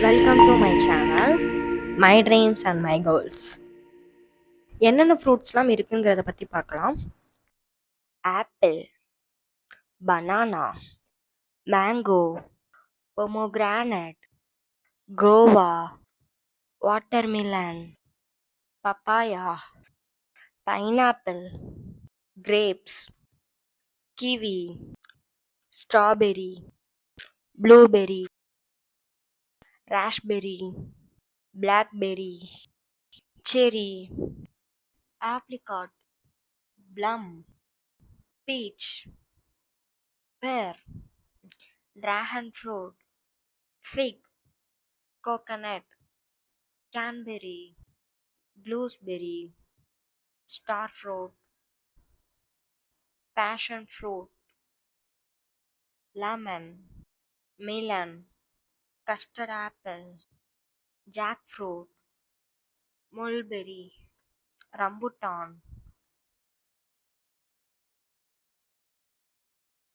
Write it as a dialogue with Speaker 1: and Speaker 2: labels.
Speaker 1: Welcome to my channel my dreams and my goals. என்னென்ன ஃப்ரூட்ஸ்லாம் இருக்குங்கிறத பற்றி பார்க்கலாம். Apple, banana, mango, pomegranate, Goa, watermelon, papaya, pineapple, grapes, kiwi, strawberry, blueberry, raspberry, blackberry, செரி, apricot, plum, peach, pear, dragon fruit, fig, coconut, cranberry, gooseberry, star fruit, passion fruit, lemon, melon, custard apple, jackfruit, mulberry, rambutan,